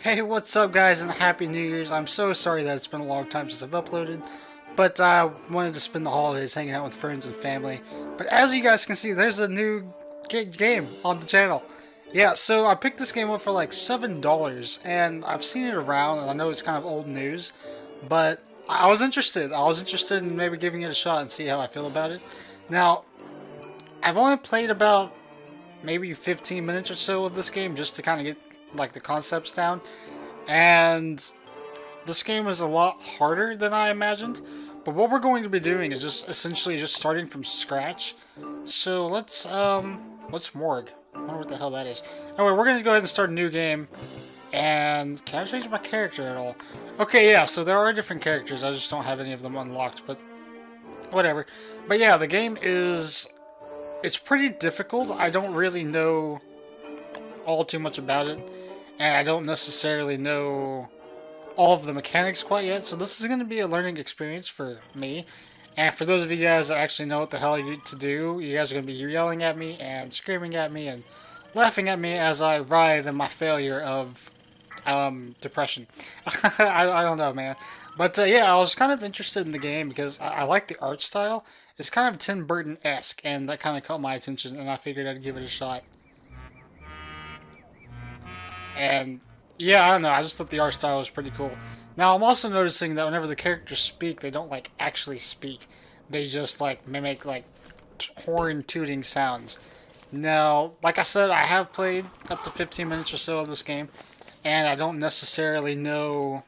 Hey, what's up, guys, and Happy New Year's. I'm so sorry that it's been a long time since I've uploaded, but I wanted to spend the holidays hanging out with friends and family. But as you guys can see, there's a new game on the channel. Yeah, so I picked this game up for like $7, and I've seen it around, and I know it's kind of old news, but I was interested. I was interested in maybe giving it a shot and see how I feel about it. Now, I've only played about maybe 15 minutes or so of this game just to kind of get like the concepts down, and this game is a lot harder than I imagined. But what we're going to be doing is just essentially just starting from scratch. So let's morgue. I wonder what the hell that is. Anyway, we're gonna go ahead and start a new game. And can I change my character at all? Okay, yeah. So there are different characters. I just don't have any of them unlocked, but whatever. But yeah, the game it's pretty difficult. I don't really know all too much about it, and I don't necessarily know all of the mechanics quite yet, so this is going to be a learning experience for me. And for those of you guys that actually know what the hell you need to do, you guys are going to be yelling at me and screaming at me and laughing at me as I writhe in my failure of depression. I don't know, man. But yeah, I was kind of interested in the game because I like the art style. It's kind of Tim Burton-esque, and that kind of caught my attention, and I figured I'd give it a shot. And yeah, I don't know. I just thought the art style was pretty cool. Now I'm also noticing that whenever the characters speak, they don't like actually speak. They just like mimic like horn tooting sounds. Now, like I said, I have played up to 15 minutes or so of this game, and I don't necessarily know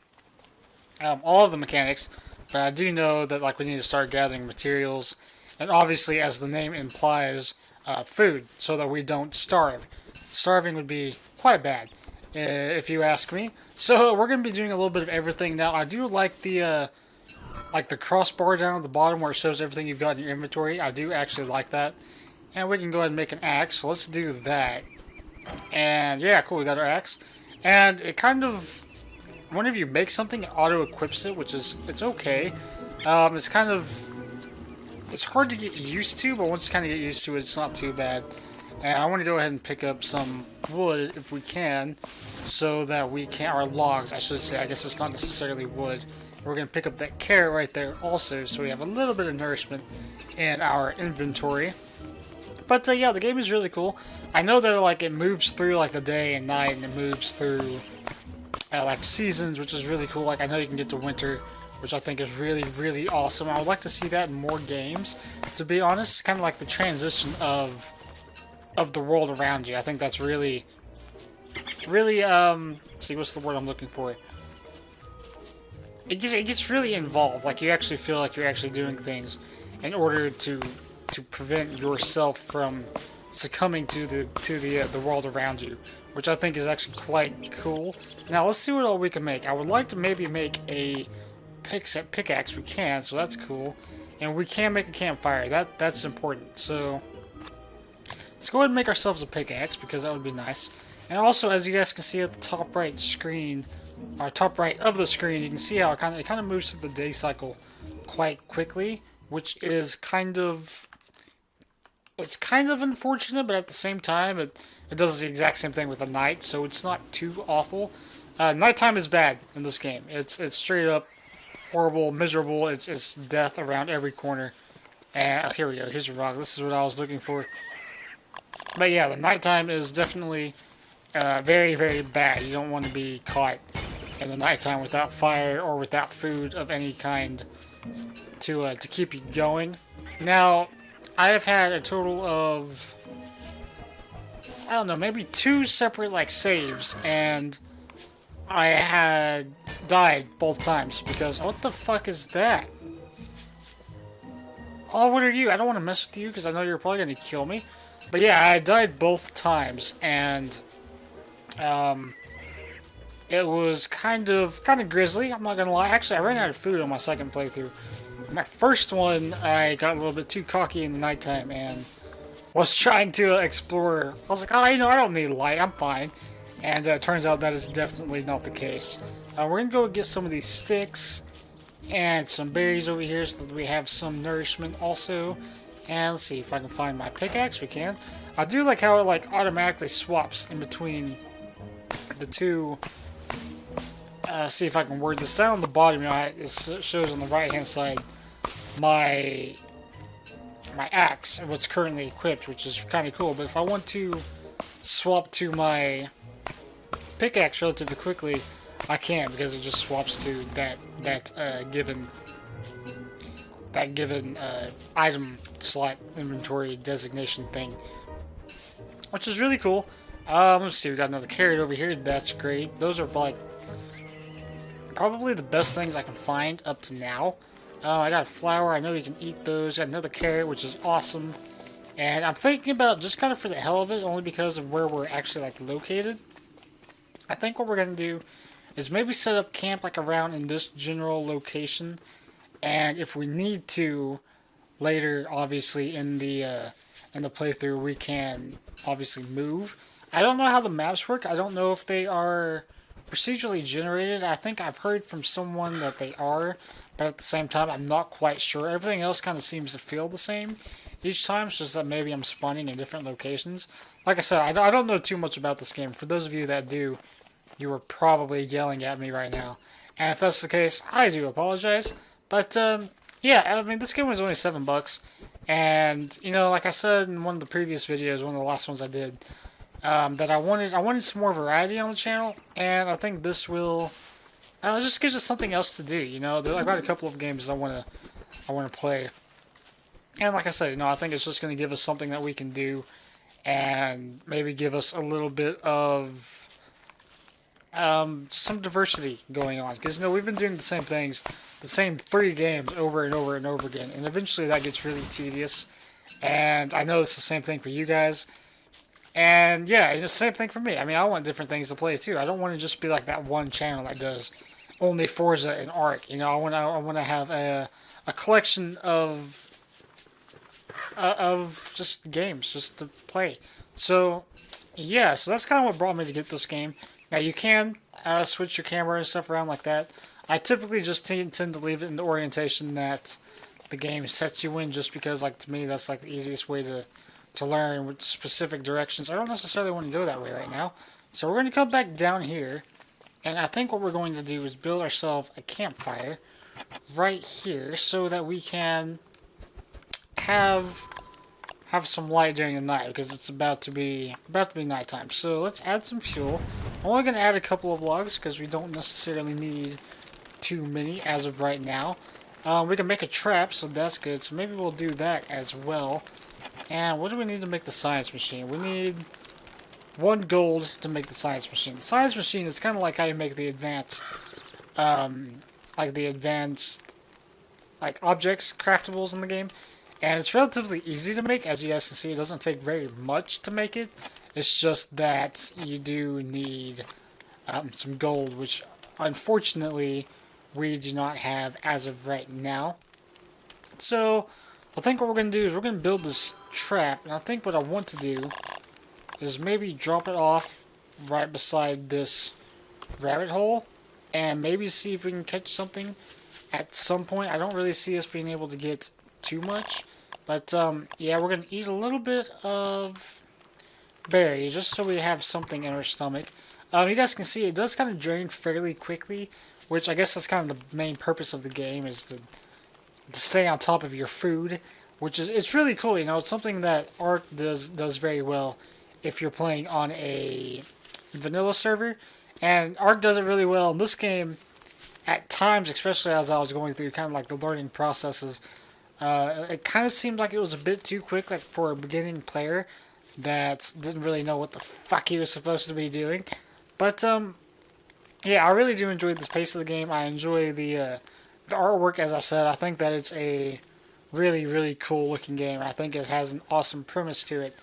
all of the mechanics, but I do know that like we need to start gathering materials, and obviously, as the name implies, food, so that we don't starve. Starving would be quite bad, if you ask me. So we're gonna be doing a little bit of everything now. I do like the crossbar down at the bottom where it shows everything you've got in your inventory. I do actually like that. And we can go ahead and make an axe. So let's do that. And yeah, cool. We got our axe. And it kind of, whenever you make something, it auto equips it, which is it's okay. It's kind of it's hard to get used to, but once you kind of get used to it, it's not too bad. And I want to go ahead and pick up some wood if we can, so that we can, our logs, I should say. I guess it's not necessarily wood. We're going to pick up that carrot right there also, so we have a little bit of nourishment in our inventory. But yeah, the game is really cool. I know that like it moves through like the day and night, and it moves through like seasons, which is really cool. Like I know you can get to winter, which I think is really, really awesome. I would like to see that in more games, to be honest. It's kind of like the transition of the world around you. I think that's really, really, let's see, what's the word I'm looking for? It gets really involved. Like, you actually feel like you're actually doing things in order to prevent yourself from succumbing to the world around you, which I think is actually quite cool. Now, let's see what all we can make. I would like to maybe make a pickaxe. We can, so that's cool. And we can make a campfire. That's important. So let's go ahead and make ourselves a pickaxe, because that would be nice. And also, as you guys can see at the top right screen, or top right of the screen, you can see how it kind of moves through the day cycle quite quickly, which is it's kind of unfortunate, but at the same time, it does the exact same thing with the night, so it's not too awful. Nighttime is bad in this game. It's straight up horrible, miserable. It's death around every corner. And here we go. Here's a rock. This is what I was looking for. But yeah, the nighttime is definitely very, very bad. You don't want to be caught in the nighttime without fire or without food of any kind to keep you going. Now, I have had a total of, I don't know, maybe 2 separate like saves, and I had died both times because what the fuck is that? Oh, what are you? I don't want to mess with you because I know you're probably going to kill me. But yeah, I died both times, and it was kind of grisly. I'm not gonna lie. Actually, I ran out of food on my second playthrough. My first one, I got a little bit too cocky in the nighttime and was trying to explore. I was like, oh, you know, I don't need light. I'm fine. And it turns out that is definitely not the case. We're gonna go get some of these sticks and some berries over here so that we have some nourishment also. And let's see if I can find my pickaxe. We can. I do like how it like automatically swaps in between the two see if I can word this down on the bottom. You know, it shows on the right hand side my axe and what's currently equipped, which is kind of cool. But if I want to swap to my pickaxe relatively quickly, I can't, because it just swaps to that given item slot inventory designation thing, which is really cool. Let's see, we got another carrot over here. That's great. Those are like probably the best things I can find up to now. I got flour. I know you can eat those. Got another carrot, which is awesome. And I'm thinking about, just kind of for the hell of it, only because of where we're actually like located, I think what we're gonna do is maybe set up camp like around in this general location, and if we need to later, obviously in the playthrough, we can obviously move. I don't know how the maps work. I don't know if they are procedurally generated. I think I've heard from someone that they are, but at the same time, I'm not quite sure. Everything else kind of seems to feel the same each time. It's just that maybe I'm spawning in different locations. Like I said, I don't know too much about this game. For those of you that do, you are probably yelling at me right now. And if that's the case, I do apologize. But, yeah, I mean, this game was only $7. And, you know, like I said in one of the previous videos, one of the last ones I did, that I wanted some more variety on the channel. And I think this will just gives us something else to do, you know. I've got a couple of games I want to play. And like I said, you know, I think it's just going to give us something that we can do, and maybe give us a little bit of some diversity going on. Because, you know, we've been doing the same things, the same 3 games over and over and over again, and eventually that gets really tedious. And I know it's the same thing for you guys. And yeah, it's the same thing for me. I mean, I want different things to play too. I don't want to just be like that one channel that does only Forza and Ark. You know, I want to have a collection of just games just to play. So yeah, so that's kind of what brought me to get this game. Now you can switch your camera and stuff around like that. I typically just tend to leave it in the orientation that the game sets you in, just because, like, to me, that's like the easiest way to learn with specific directions. I don't necessarily want to go that way right now. So we're going to come back down here, and I think what we're going to do is build ourselves a campfire right here so that we can have some light during the night, because it's about to be nighttime. So let's add some fuel. I'm only going to add a couple of logs because we don't necessarily need too many as of right now. We can make a trap, so that's good. So maybe we'll do that as well. And what do we need to make the science machine? We need 1 gold to make the science machine. The science machine is kind of like how you make the advanced, like objects, craftables in the game. And it's relatively easy to make. As you guys can see, it doesn't take very much to make it. It's just that you do need some gold, which unfortunately we do not have as of right now. So I think what we're going to do is we're going to build this trap, and I think what I want to do is maybe drop it off right beside this rabbit hole, and maybe see if we can catch something at some point. I don't really see us being able to get too much, but yeah, we're going to eat a little bit of berries just so we have something in our stomach. You guys can see it does kind of drain fairly quickly, which I guess that's kind of the main purpose of the game, is to stay on top of your food, which is, it's really cool. You know, it's something that Ark does very well if you're playing on a vanilla server, and Ark does it really well in this game at times, especially as I was going through kind of like the learning processes. It kind of seemed like it was a bit too quick, like for a beginning player that didn't really know what the fuck he was supposed to be doing. But yeah, I really do enjoy the pace of the game. I enjoy the artwork, as I said. I think that it's a really, really cool looking game. I think it has an awesome premise to it,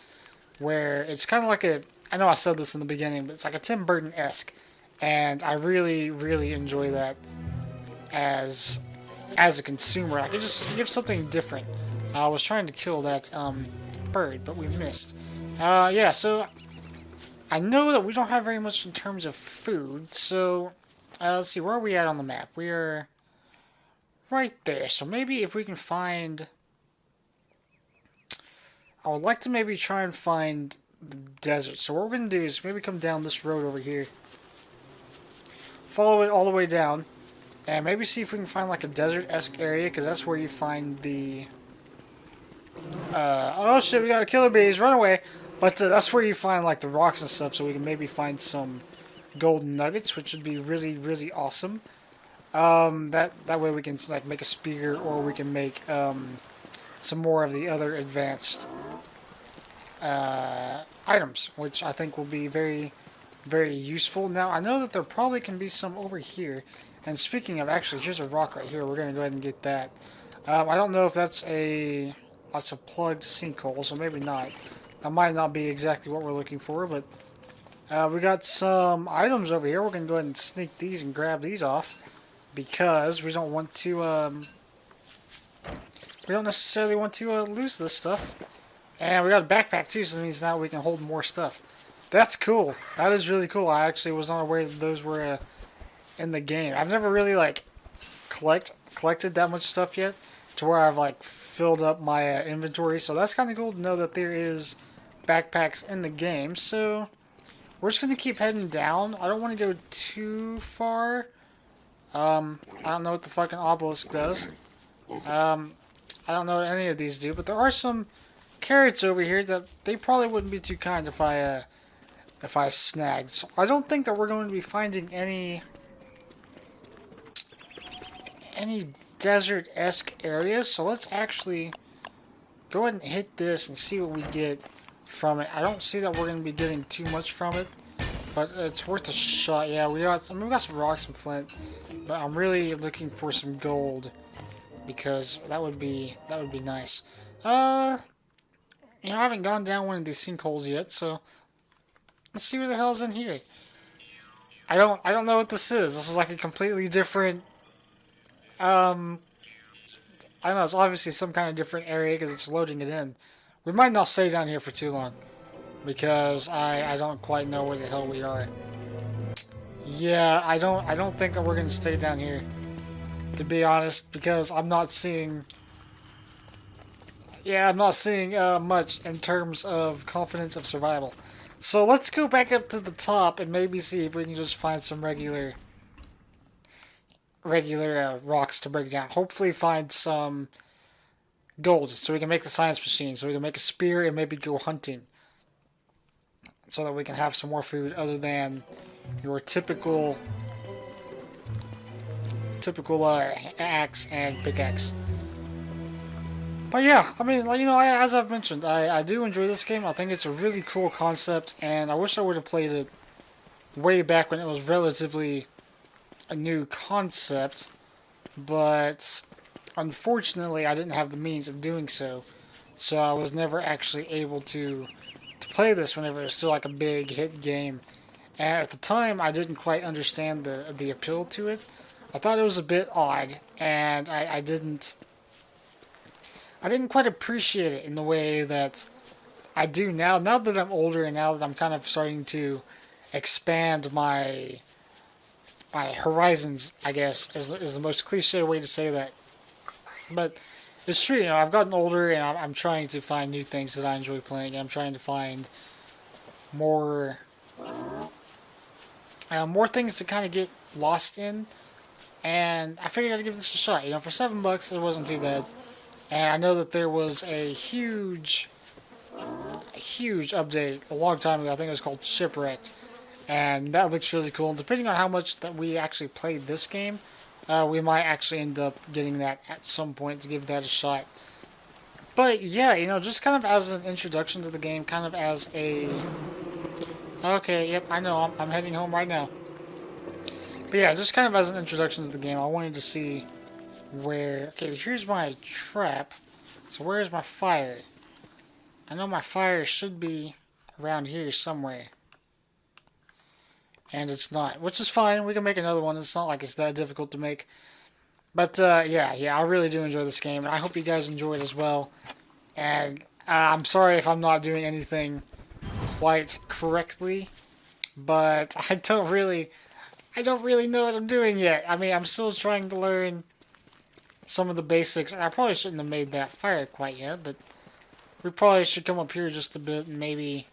where it's kind of like a, I know I said this in the beginning, but it's like a Tim Burton-esque, and I really, really enjoy that as a consumer. I could just give something different. I was trying to kill that bird, but we missed. Yeah, so I know that we don't have very much in terms of food, so let's see, where are we at on the map? We are right there, so maybe if we can find, I would like to maybe try and find the desert. So what we're going to do is maybe come down this road over here, follow it all the way down, and maybe see if we can find like a desert-esque area, because that's where you find the... oh shit, we got a killer bees, run away! But that's where you find like the rocks and stuff, so we can maybe find some golden nuggets, which would be really, really awesome. That way we can like make a spear, or we can make some more of the other advanced items, which I think will be very, very useful. Now, I know that there probably can be some over here. And speaking of, actually, here's a rock right here. We're going to go ahead and get that. I don't know if that's a plugged sinkhole, so maybe not. That might not be exactly what we're looking for, but we got some items over here. We're going to go ahead and sneak these and grab these off, because we don't want to, we don't necessarily want to lose this stuff. And we got a backpack too, so that means now we can hold more stuff. That's cool. That is really cool. I actually was not aware that those were in the game. I've never really like collected that much stuff yet, to where I've like filled up my inventory. So that's kind of cool to know that there is backpacks in the game. So we're just gonna keep heading down. I don't want to go too far. I don't know what the fucking obelisk does. I don't know what any of these do, but there are some carrots over here that they probably wouldn't be too kind if I snagged. So I don't think that we're going to be finding any desert-esque areas. So let's actually go ahead and hit this and see what we get from it. I don't see that we're going to be getting too much from it, but it's worth a shot. Yeah, we got some rocks and flint, but I'm really looking for some gold, because that would be nice. You know, I haven't gone down one of these sinkholes yet, so let's see what the hell's in here. I don't know what this is. This is like a completely different, I don't know, it's obviously some kind of different area because it's loading it in. We might not stay down here for too long, because I don't quite know where the hell we are. Yeah, I don't think that we're gonna stay down here, to be honest, because I'm not seeing much in terms of confidence of survival. So let's go back up to the top and maybe see if we can just find some regular rocks to break down. Hopefully find some gold, so we can make the science machine, so we can make a spear and maybe go hunting, so that we can have some more food other than your typical axe and pickaxe. But yeah, I mean, like, you know, as I've mentioned, I do enjoy this game. I think it's a really cool concept, and I wish I would have played it way back when it was relatively a new concept, but unfortunately I didn't have the means of doing so, so I was never actually able to play this whenever it was still like a big hit game. And at the time, I didn't quite understand the appeal to it. I thought it was a bit odd, and I didn't quite appreciate it in the way that I do now. Now that I'm older, and now that I'm kind of starting to expand my horizons, I guess, is the most cliche way to say that. But it's true, you know, I've gotten older, and I'm trying to find new things that I enjoy playing, and I'm trying to find more things to kind of get lost in. And I figured I'd give this a shot. You know, for $7, it wasn't too bad. And I know that there was a huge update a long time ago. I think it was called Shipwrecked, and that looks really cool. And depending on how much that we actually played this game, we might actually end up getting that at some point to give that a shot. But yeah, you know, just kind of as an introduction to the game, kind of as a... Okay, yep, I know, I'm heading home right now. But yeah, just kind of as an introduction to the game, I wanted to see where... Okay, here's my trap. So where's my fire? I know my fire should be around here somewhere. And it's not, which is fine. We can make another one. It's not like it's that difficult to make. But yeah, I really do enjoy this game, and I hope you guys enjoy it as well. And I'm sorry if I'm not doing anything quite correctly, but I don't really know what I'm doing yet. I mean, I'm still trying to learn some of the basics. I probably shouldn't have made that fire quite yet, but we probably should come up here just a bit and maybe...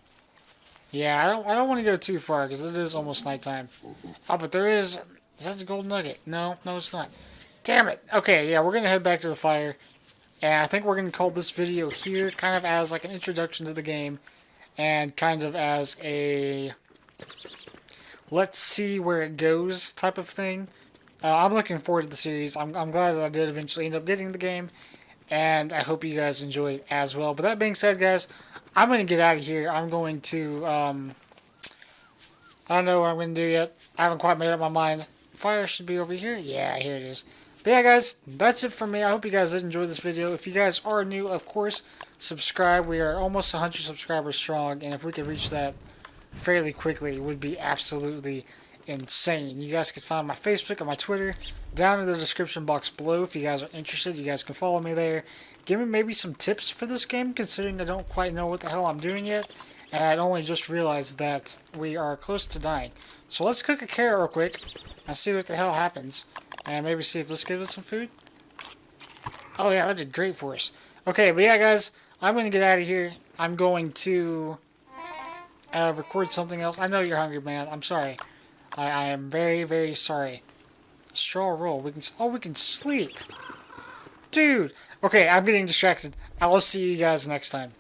Yeah, I don't want to go too far because it is almost nighttime. Oh, but there is Is that the gold nugget? No, no, it's not. Damn it. Okay, yeah, we're going to head back to the fire. And I think we're going to call this video here kind of as like an introduction to the game. And kind of as a let's see where it goes type of thing. I'm looking forward to the series. I'm glad that I did eventually end up getting the game. And I hope you guys enjoy it as well. But that being said, guys, I'm going to get out of here. I'm going to, I don't know what I'm going to do yet. I haven't quite made up my mind. Fire should be over here. Yeah, here it is. But yeah, guys, that's it from me. I hope you guys did enjoy this video. If you guys are new, of course, subscribe. We are almost 100 subscribers strong. And if we could reach that fairly quickly, it would be absolutely insane. You guys can find my Facebook and my Twitter down in the description box below. If you guys are interested, you guys can follow me there. Give me maybe some tips for this game, considering I don't quite know what the hell I'm doing yet. And I'd only just realized that we are close to dying. So let's cook a carrot real quick and see what the hell happens. And maybe see if this gives us some food. Oh yeah, that did great for us. Okay, but yeah, guys, I'm going to get out of here. I'm going to record something else. I know you're hungry, man. I'm sorry. I am very, very sorry. Straw roll. We can sleep. Dude. Okay, I'm getting distracted. I will see you guys next time.